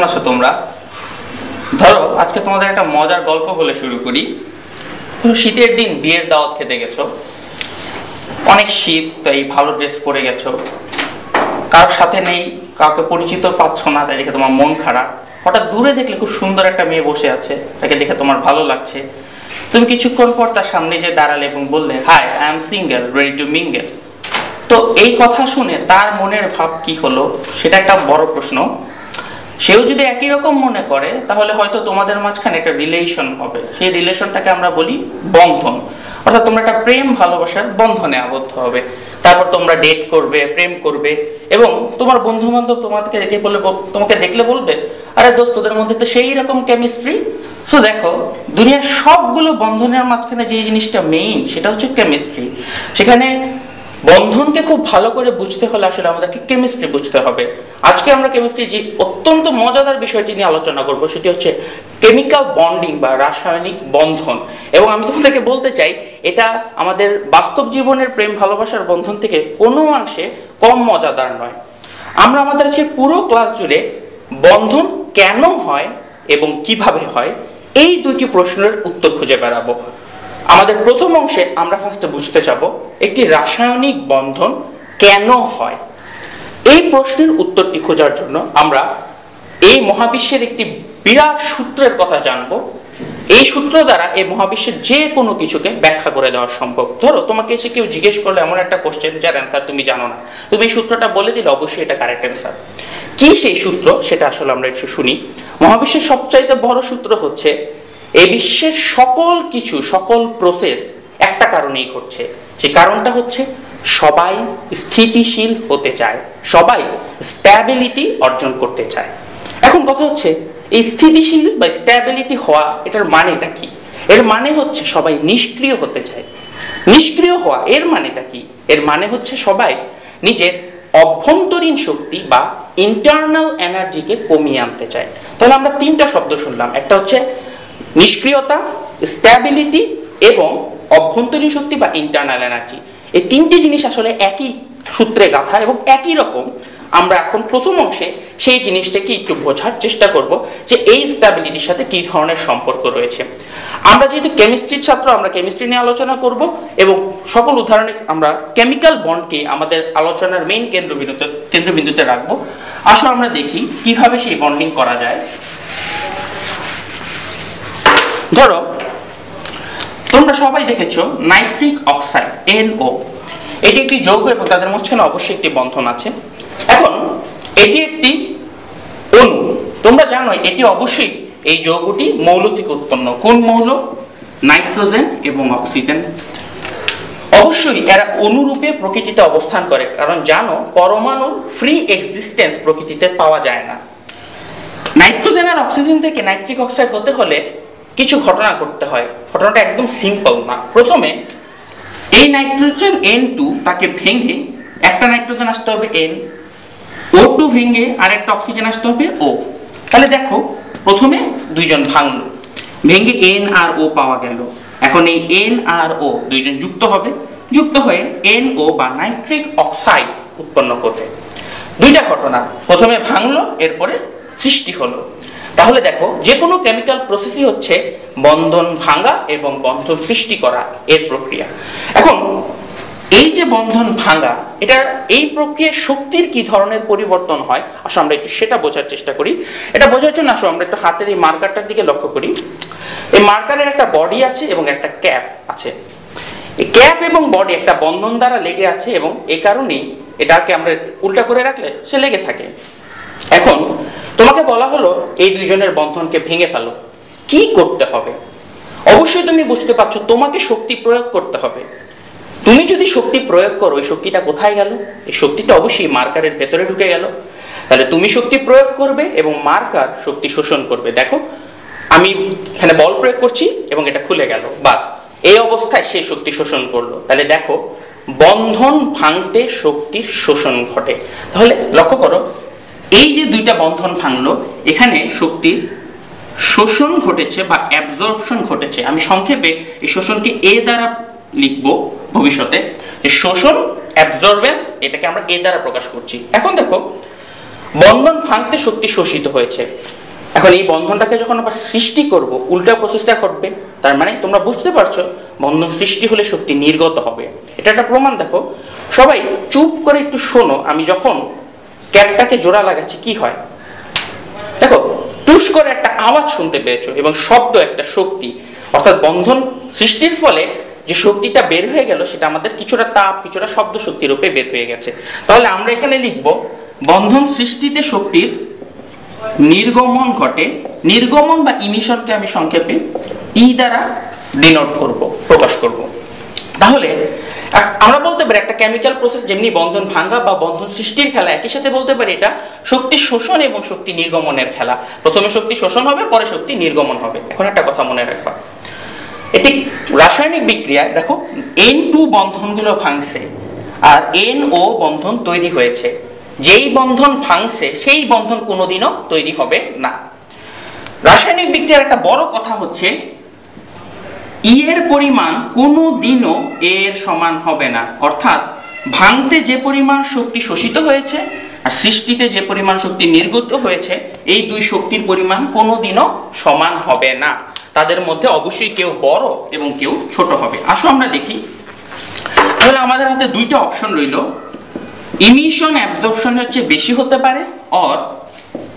আছো তোমরা? ধরো আজকে তোমাদের একটা মজার গল্প বলে শুরু করি। ধরো শীতের দিন বিয়ের দাওয়াত খেতে গেছো, অনেক শীত, তাই ভালো ড্রেস পরে গেছো, কারোর সাথে নেই, কাউকে পরিচিত পাচ্ছ না, তাই দেখে তোমার মন খারাপ। হঠাৎ দূরে দেখলে খুব সুন্দর একটা মেয়ে বসে আছে, তাকে দেখে তোমার ভালো লাগছে। তুমি কিছুক্ষণ পর তার সামনে যে দাঁড়ালে এবং বললে, hi, I am single, ready to mingle. তো এই কথা শুনে তার মনের ভাব কি হলো সেটা একটা বড় প্রশ্ন। সেও যদি একই রকম মনে করে তাহলে হয়তো তোমাদের মাঝখানে একটা রিলেশন হবে। সেই রিলেশনটাকে আমরা বলি বন্ধন, অর্থাৎ তোমরা একটা প্রেম ভালোবাসার বন্ধনে আবদ্ধ হবে। তারপর তোমরা ডেট করবে, প্রেম করবে, এবং তোমার বন্ধু বান্ধব তোমাকে দেখলে বলবে, আরে দোস্ত, তোদের মধ্যে তো সেই রকম কেমিস্ট্রি। সো দেখো, দুনিয়ার সবগুলো বন্ধনের মাঝখানে যে জিনিসটা মেইন, সেটা হচ্ছে কেমিস্ট্রি। সেখানে বন্ধনকে খুব ভালো করে বুঝতে হলে আসলে আমাদেরকে কেমিস্ট্রি বুঝতে হবে। আজকে আমরা কেমিস্ট্রি যে অত্যন্ত মজাদার বিষয়টি নিয়ে আলোচনা করব, সেটি হচ্ছে কেমিক্যাল বন্ডিং বা রাসায়নিক বন্ধন। এবং আমি তোমাদেরকে বলতে চাই, এটা আমাদের বাস্তব জীবনের প্রেম ভালোবাসার বন্ধন থেকে কোনো অংশে কম মজাদার নয়। আমরা আমাদের আজকে পুরো ক্লাস জুড়ে বন্ধন কেন হয় এবং কিভাবে হয়, এই দুইটি প্রশ্নের উত্তর খুঁজে বেড়াবো। আমাদের প্রথম অংশে আমরা ফার্স্টে বুঝতে যাব একটি রাসায়নিক বন্ধন কেন হয়। এই প্রশ্নের উত্তরটি খোঁজার জন্য আমরা এই মহাবিশ্বের একটি বিরাট সূত্রের কথা জানব। এই সূত্র দ্বারা এই মহাবিশ্বের যে কোনো কিছুকে ব্যাখ্যা করে দেওয়া সম্ভব। ধরো তোমাকে এসে কেউ জিজ্ঞেস করলো এমন একটা কোশ্চেন যার অ্যান্সার তুমি জানো না, তুমি এই সূত্রটা বলে দিলে অবশ্যই এটা কারেক্ট অ্যান্সার। কি সেই সূত্র, সেটা আসলে আমরা একটু শুনি। মহাবিশ্বের সবচাইতে বড় সূত্র হচ্ছে, এই বিশ্বের সকল কিছু, সকল প্রসেস একটা কারণেই ঘটছে। সেই কারণটা হচ্ছে সবাই স্থিতিশীল হতে চায়, সবাই স্ট্যাবিলিটি অর্জন করতে চায়। এখন কথা হচ্ছে, এই স্থিতিশীল বা স্ট্যাবিলিটি হওয়া, এটার মানেটা কি? এর মানে হচ্ছে সবাই নিষ্ক্রিয় হতে চায়। নিষ্ক্রিয় হওয়া এর মানেটা কি? এর মানে হচ্ছে সবাই নিজের অভ্যন্তরীণ শক্তি বা ইন্টারনাল এনার্জিকে কমিয়ে আনতে চায়। তাহলে আমরা তিনটা শব্দ শুনলাম, একটা হচ্ছে নিষ্ক্রিয়তা, স্ট্যাবিলিটি এবং অভ্যন্তরীণ শক্তি বা ইন্টারনাল এনার্জি। এই তিনটি জিনিস আসলে একই সূত্রে গাঁথা এবং একই রকম। আমরা এখন প্রথম অংশে সেই জিনিসটাকে একটু বোঝার চেষ্টা করব যে এই স্ট্যাবিলিটির সাথে কি ধরনের সম্পর্ক রয়েছে। আমরা যেহেতু কেমিস্ট্রির ছাত্র, আমরা কেমিস্ট্রি নিয়ে আলোচনা করব এবং সকল উদাহরণে আমরা কেমিক্যাল বন্ডকে আমাদের আলোচনার মেইন কেন্দ্রবিন্দুতে রাখবো। আসো আমরা দেখি কিভাবে সেই বন্ডিং করা যায়। ধরো তোমরা সবাই দেখেছো নাইট্রিক অক্সাইড, NO, এটি একটি যৌগ এবং তাদের মাঝখানে অবশ্যই একটি বন্ধন আছে। এখন এটি একটি অণু, তোমরা জানো এটি অবশ্যই, এই যৌগটি মৌল থেকে উৎপন্ন। কোন মৌল? নাইট্রোজেন এবং অক্সিজেন। অবশ্যই এরা অণুরূপে প্রকৃতিতে অবস্থান করে, কারণ জানো পরমাণুর ফ্রি এক্সিস্টেন্স প্রকৃতিতে পাওয়া যায় না। নাইট্রোজেন আর অক্সিজেন থেকে নাইট্রিক অক্সাইড হতে হলে কিছু ঘটনা ঘটতে হয়। ঘটনাটা একদম সিম্পল না। প্রথমে এই নাইট্রোজেন N2 তাকে ভেঙে একটা নাইট্রোজেন আসতে হবে N, O2 ভেঙে আর একটা অক্সিজেন আসতে হবে O। তাহলে দেখো, প্রথমে দুইজন ভাঙলো, ভেঙে N আর O পাওয়া গেল। এখন এই N আর O দুইজন যুক্ত হবে, যুক্ত হয়ে NO বা নাইট্রিক অক্সাইড উৎপন্ন করবে। দুইটা ঘটনা, প্রথমে ভাঙলো, এরপরে সৃষ্টি হলো। তাহলে দেখো, যে কোনো কেমিক্যাল প্রসেসই হচ্ছে বন্ধন ভাঙা এবং বন্ধন সৃষ্টি করা এর প্রক্রিয়া। এখন এই যে বন্ধন ভাঙা, এটা এই প্রক্রিয়ার শক্তির কি ধরনের পরিবর্তন হয়, আসলে আমরা একটু সেটা বোঝার চেষ্টা করি। এটা বোঝার জন্য আসলে আমরা একটু হাতের এই মার্কারটার দিকে লক্ষ্য করি। এই মার্কারের একটা বডি আছে এবং একটা ক্যাপ আছে। এই ক্যাপ এবং বডি একটা বন্ধন দ্বারা লেগে আছে এবং এই কারণেই এটাকে আমরা উল্টা করে রাখলে সে লেগে থাকে। এখন তোমাকে বলা হলো এই দুইজনের বন্ধনকে ভেঙে ফেলো, কি করতে হবে? অবশ্যই তুমি বুঝতে পারছো, তোমাকে শক্তি প্রয়োগ করতে হবে। তুমি যদি শক্তি প্রয়োগ করো, এই শক্তিটা কোথায় গেল? এই শক্তিটা অবশ্যই মার্কারের ভেতরে ঢুকে গেল। তাহলে তুমি শক্তি প্রয়োগ করবে এবং মার্কার শক্তি শোষণ করবে। দেখো, আমি এখানে বল প্রয়োগ করছি এবং এটা খুলে গেল, বাস এই অবস্থায় সে শক্তি শোষণ করলো। তাহলে দেখো, বন্ধন ভাঙতে শক্তির শোষণ ঘটে। তাহলে লক্ষ্য করো, এই যে দুইটা বন্ধন ভাঙলো, এখানে শক্তির শোষণ ঘটেছে বা অ্যাবজর্পশন ঘটেছে। আমি সংক্ষেপে এই শোষণকে A দ্বারা লিখবো ভবিষ্যতে। শোষণ, অ্যাবজর্বেন্স, এটাকে আমরা A দ্বারা প্রকাশ করছি। এখন দেখো, বন্ধন ভাঙতে শক্তি শোষিত হয়েছে। এখন এই বন্ধনটাকে যখন আবার সৃষ্টি করব, উল্টা প্রসেসটা ঘটবে। তার মানে তোমরা বুঝতে পারছো, বন্ধন সৃষ্টি হলে শক্তি নির্গত হবে। এটা একটা প্রমাণ। দেখো সবাই চুপ করে একটু শোনো, আমি যখন ক্যাপটাকে জোড়া লাগাচ্ছি কি হয় দেখো, টুস করে একটা আওয়াজ শুনতে পেয়েছো, এবং শব্দ একটা শক্তি, অর্থাৎ বন্ধন সৃষ্টির ফলে যে শক্তিটা বের হয়ে গেল সেটা আমাদের কিছুটা তাপ, কিছুটা শব্দ শক্তি রূপে বের হয়ে গেছে। তাহলে আমরা এখানে লিখব বন্ধন সৃষ্টিতে শক্তির নির্গমন ঘটে। নির্গমন বা ইমিশনকে আমি সংক্ষেপে ই দ্বারা ডিনোট করব, প্রকাশ করব। তাহলে আমরা বলতে পারি একটা কেমিক্যাল প্রসেস যেমনি বন্ধন ভাঙা বা বন্ধন সৃষ্টির খেলা, একই সাথে বলতে পারি এটা শক্তি শোষণ এবং শক্তি নির্গমনের খেলা। প্রথমে শক্তি শোষণ হবে, পরে শক্তি নির্গমন হবে। এখন একটা কথা মনে রাখবা, এটি রাসায়নিক বিক্রিয়ায় দেখো N2 বন্ধনগুলো ভাঙছে আর NO বন্ধন তৈরি হয়েছে। যেই বন্ধন ভাঙছে সেই বন্ধন কোনোদিনও তৈরি হবে না। রাসায়নিক বিক্রিয়ার একটা বড় কথা হচ্ছে ই এর পরিমাণ কোনোদিনও এর সমান হবে না। অর্থাৎ ভাঙতে যে পরিমাণ শক্তি শোষিত হয়েছে আর সৃষ্টিতে যে পরিমাণ শক্তি নির্গত হয়েছে, এই দুই শক্তির পরিমাণ কোনোদিনও সমান হবে না। তাদের মধ্যে অবশ্যই কেউ বড় এবং কেউ ছোট হবে। আসো আমরা দেখি। তাহলে আমাদের হাতে দুইটা অপশন রইল, ইমিশন অ্যাবজর্পশনের চেয়ে বেশি হতে পারে আর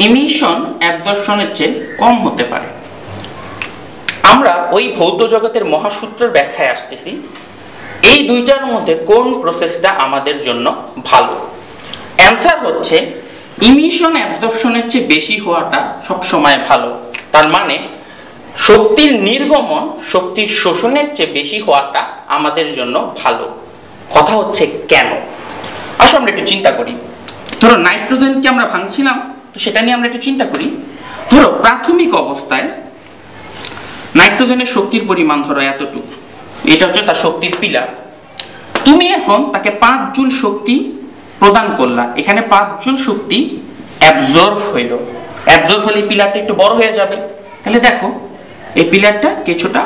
ইমিশন অ্যাবজর্পশনের চেয়ে কম হতে পারে। আমরা ওই ভৌত জগতের মহাসূত্রের ব্যাখ্যায় আসতেছি, এই দুইটার মধ্যে কোন প্রসেসটা আমাদের জন্য ভালো। অ্যান্সার হচ্ছে ইমিশন অ্যাবজর্পশনের চেয়ে বেশি হওয়াটা সবসময় ভালো। তার মানে শক্তির নির্গমন শক্তির শোষণের চেয়ে বেশি হওয়াটা আমাদের জন্য ভালো। কথা হচ্ছে কেন? আসো আমরা একটু চিন্তা করি। ধরো নাইট্রোজেনকে আমরা ভাঙছিলাম, তো সেটা নিয়ে আমরা একটু চিন্তা করি। ধরো প্রাথমিক অবস্থায় নাইট্রোজেনের শক্তির পরিমাণ ধরো এতটুকু, এটা হচ্ছে তার শক্তির পিলার। তুমি এখন তাকে 5 জুল শক্তি প্রদান করলা, এখানে 5 জুল শক্তি অ্যাবজর্ব হইল। অ্যাবজর্ব হলে পিলারটা একটু বড় হয়ে যাবে। তাহলে দেখো এই পিলারটা কিছুটা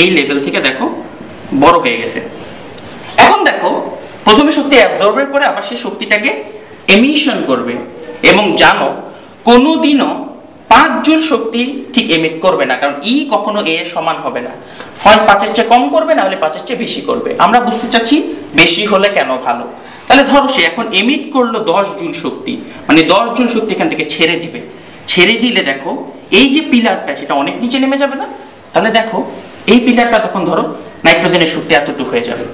এই লেভেল থেকে দেখো বড় হয়ে গেছে। এখন দেখো প্রথমে শক্তি অ্যাবজর্বের পরে আবার সেই শক্তিটাকে এমিশন করবে, এবং জানো কোনোদিনও 5 জুল শক্তি ঠিক এমিট করবে না, কারণ ই কখনো এ সমান হবে না। হয় 5-এর চেয়ে কম করবে, না হলে 5-এর চেয়ে বেশি করবে। আমরা বুঝতে চাচ্ছি বেশি হলে কেন ভালো। তাহলে ধরো সে এখন এমিট করলো 10 জুল শক্তি, মানে 10 জুল শক্তি এখান থেকে ছেড়ে দিবে। ছেড়ে দিলে দেখো এই যে পিলারটা সেটা অনেক নিচে নেমে যাবে না? তাহলে দেখো এই পিলারটা তখন ধরো নাইট্রোজেনের শক্তি এতটুকু হয়ে যাবে।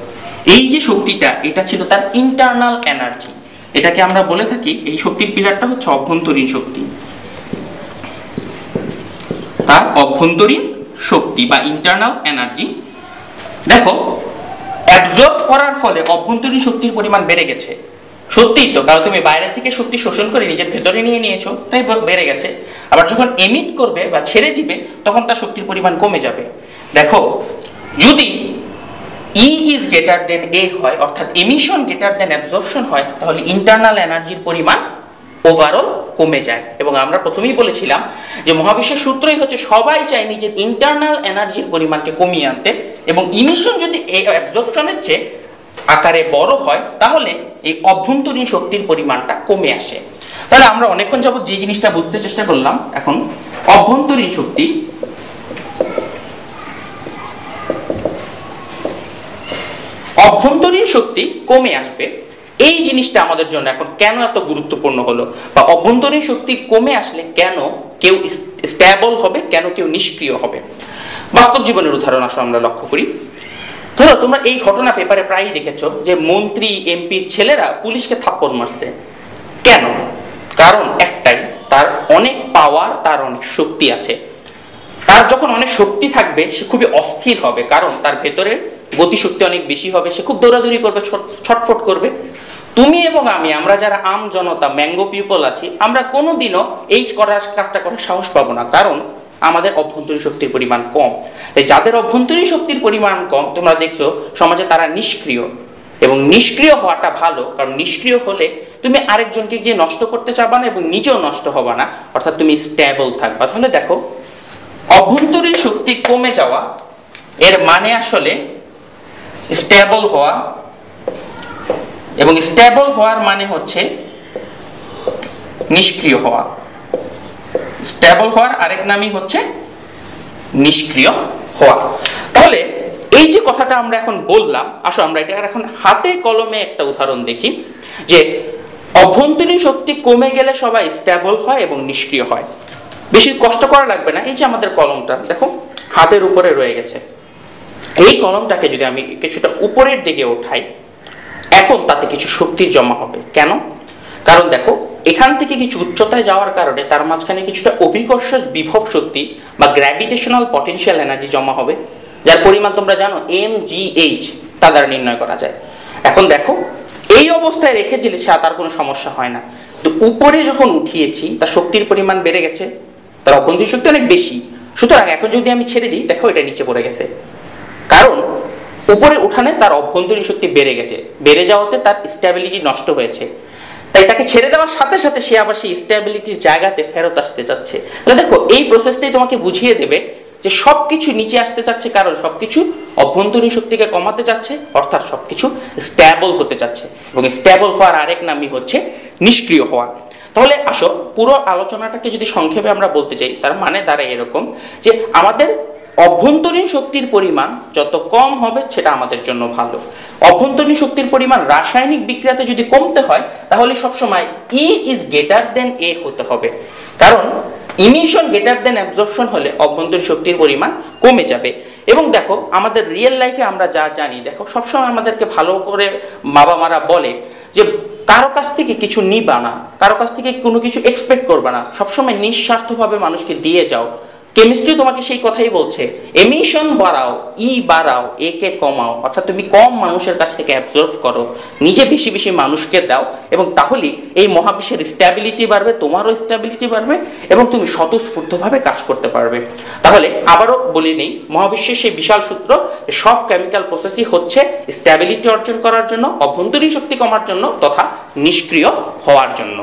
এই যে শক্তিটা, এটা ছিল তার ইন্টারনাল এনার্জি। এটাকে আমরা বলে থাকি, এই শক্তির পিলারটা হচ্ছে অভ্যন্তরীণ শক্তি। তার অভ্যন্তরীণ শক্তি বা ইন্টারনাল এনার্জি। দেখো অ্যাবজর্ব করার ফলে অভ্যন্তরীণ শক্তির পরিমাণ বেড়ে গেছে। সত্যিই তো, কারণ তুমি বাইরে থেকে শক্তি শোষণ করে নিজের ভেতরে নিয়ে নিয়েছো, তাই বেড়ে গেছে। আবার যখন এমিট করবে বা ছেড়ে দিবে তখন তার শক্তির পরিমাণ কমে যাবে। দেখো যদি ই ইজ গ্রেটার দেন এ হয়, অর্থাৎ এমিশন গ্রেটার দেন অ্যাবজর্পশন হয়, তাহলে ইন্টারনাল এনার্জির পরিমাণ ওভারঅল কমে যায়। এবং আমরা প্রথমেই বলেছিলাম যে মহাবিশ্বের সূত্রই হচ্ছে সবাই চায় নিজের ইন্টারনাল এনার্জির পরিমাণকে কমিয়ে আনতে, এবং ইমিশন যদি অ্যাবজর্পশনের চেয়ে আকারে বড় হয় তাহলে এই অভ্যন্তরীণ শক্তির পরিমাণটা কমে আসে। তাহলে আমরা অনেকক্ষণ যাবত যে জিনিসটা বুঝতে চেষ্টা করলাম, এখন অভ্যন্তরীণ শক্তি অভ্যন্তরীণ শক্তি কমে আসবে, এই জিনিসটা আমাদের জন্য এখন কেন এত গুরুত্বপূর্ণ হলো, বা অভ্যন্তরীণ শক্তি কমে আসলে কেন কেউ স্ট্যাবল হবে, কেন কেউ নিষ্ক্রিয় হবে। বাস্তব জীবনের উদাহরণ আসলে আমরা লক্ষ্য করি। ধরো তোমরা এই ঘটনা পেপারে প্রায়ই দেখেছো যে মন্ত্রী এমপির ছেলেরা পুলিশকে থাপ্পড় মারছে। কেন? কারণ একটাই, তার অনেক পাওয়ার, তার অনেক শক্তি আছে। তার যখন অনেক শক্তি থাকবে সে খুবই অস্থির হবে, কারণ তার ভেতরে গতিশক্তি অনেক বেশি হবে, সে খুব দৌড়াদৌড়ি করবে, ছটফট করবে। তুমি এবং আমি, আমরা যারা আম জনতা, ম্যাঙ্গো পিপল আছি, আমরা কোনোদিনও এই কাজটা করার সাহস পাবো না, কারণ আমাদের অভ্যন্তরীণ শক্তির পরিমাণ কম। তাই যাদের অভ্যন্তরীণ শক্তির পরিমাণ কম, তোমরা দেখছো সমাজে তারা নিষ্ক্রিয়, এবং নিষ্ক্রিয় হওয়াটা ভালো, কারণ নিষ্ক্রিয় হলে তুমি আরেকজনকে গিয়ে নষ্ট করতে চাবা না এবং নিজেও নষ্ট হবা না, অর্থাৎ তুমি স্ট্যাবল থাকবা। তাহলে দেখো অভ্যন্তরীণ শক্তি কমে যাওয়া এর মানে আসলে স্ট্যাবল হওয়া, এবং স্ট্যাবল হওয়ার মানে হচ্ছে নিষ্ক্রিয় হওয়া। স্টেবল হওয়ার আরেক নামই হচ্ছে নিষ্ক্রিয় হওয়া। তাহলে এই যে কথাটা আমরা এখন বললাম, আসো আমরা এটা এখন হাতে কলমে একটা উদাহরণ দেখি যে অভ্যন্তরীণ শক্তি কমে গেলে সবাই স্টেবল হয় এবং নিষ্ক্রিয় হয়। বেশি কষ্ট করা লাগবে না। এই যে আমাদের কলমটা দেখো হাতের উপরে রয়ে গেছে, এই কলমটাকে যদি আমি কিছুটা উপরের দিকে উঠাই, এখন তাতে কিছু শক্তি জমা হবে। কেন? কারণ দেখো এখান থেকে কিছু উচ্চতায় যাওয়ার কারণে তার মাঝখানে কিছুটা অভিকর্ষ বিভব শক্তি বা গ্র্যাভিটেশনাল পটেনশিয়াল এনার্জি জমা হবে, যার পরিমাণ তোমরা জানো mgh তা দ্বারা নির্ণয় করা যায়। এখন দেখো এই অবস্থায় রেখে দিলে তার কোনো সমস্যা হয় না, তো উপরে যখন উঠিয়েছি তার শক্তির পরিমাণ বেড়ে গেছে, তার অভ্যন্তরীণ শক্তি অনেক বেশি। সুতরাং এখন যদি আমি ছেড়ে দিই, দেখো এটা নিচে পড়ে গেছে, কারণ উপরে উঠানে তার অভ্যন্তরীণ শক্তি বেড়ে গেছে, বেড়ে যাওয়াতে তার স্ট্যাবিলিটি নষ্ট হয়েছে। তাই তাকে ছেড়ে দেওয়ার সাথে সাথে সে আবার সেই স্ট্যাবিলিটির জায়গাতে ফেরত আসতে চাচ্ছে। তাহলে দেখো এই প্রসেসটাই তোমাকে বুঝিয়ে দেবে যে সবকিছু নিচে আসতে চাচ্ছে, কারণ সবকিছু অভ্যন্তরীণ শক্তিকে কমাতে চাচ্ছে, অর্থাৎ সবকিছু স্ট্যাবল হতে চাচ্ছে। এবং স্ট্যাবল হওয়ার আরেক নামই হচ্ছে নিষ্ক্রিয় হওয়া। তাহলে আসো পুরো আলোচনাটাকে যদি সংক্ষেপে আমরা বলতে চাই, তার মানে দাঁড়ায় এরকম যে আমাদের অভ্যন্তরীণ শক্তির পরিমাণ যত কম হবে সেটা আমাদের জন্য ভালো। অভ্যন্তরীণ শক্তির পরিমাণ রাসায়নিক বিক্রিয়াতে যদি কমতে হয়, তাহলে সবসময় E is greater than A হতে হবে, কারণ ইমিশন গ্রেটার দেন অ্যাবজর্পশন হলে অভ্যন্তরীণ শক্তির পরিমাণ কমে যাবে। এবং দেখো আমাদের রিয়েল লাইফে আমরা যা জানি, দেখো সবসময় আমাদেরকে ভালো করে বাবা মারা বলে যে কারো কাছ থেকে কিছু নিবা না, কারো কাছ থেকে কোনো কিছু এক্সপেক্ট করবে না, সবসময় নিঃস্বার্থভাবে মানুষকে দিয়ে যাও। কেমিস্ট্রি তোমাকে সেই কথাই বলছে, এমিশন বাড়াও, ই বাড়াও, এ কে কমাও, অর্থাৎ তুমি কম মানুষের কাছ থেকে অ্যাবজর্ভ করো, নিজে বেশি বেশি মানুষকে দাও, এবং তাহলে এই মহাবিশ্বের স্ট্যাবিলিটি বাড়বে, তোমারও স্ট্যাবিলিটি বাড়বে এবং তুমি স্বতঃস্ফূর্তভাবে কাজ করতে পারবে। তাহলে আবারও বলি নেই, মহাবিশ্বের সেই বিশাল সূত্র, সব কেমিক্যাল প্রসেসই হচ্ছে স্ট্যাবিলিটি অর্জন করার জন্য, অভ্যন্তরীণ শক্তি কমার জন্য তথা নিষ্ক্রিয় হওয়ার জন্য।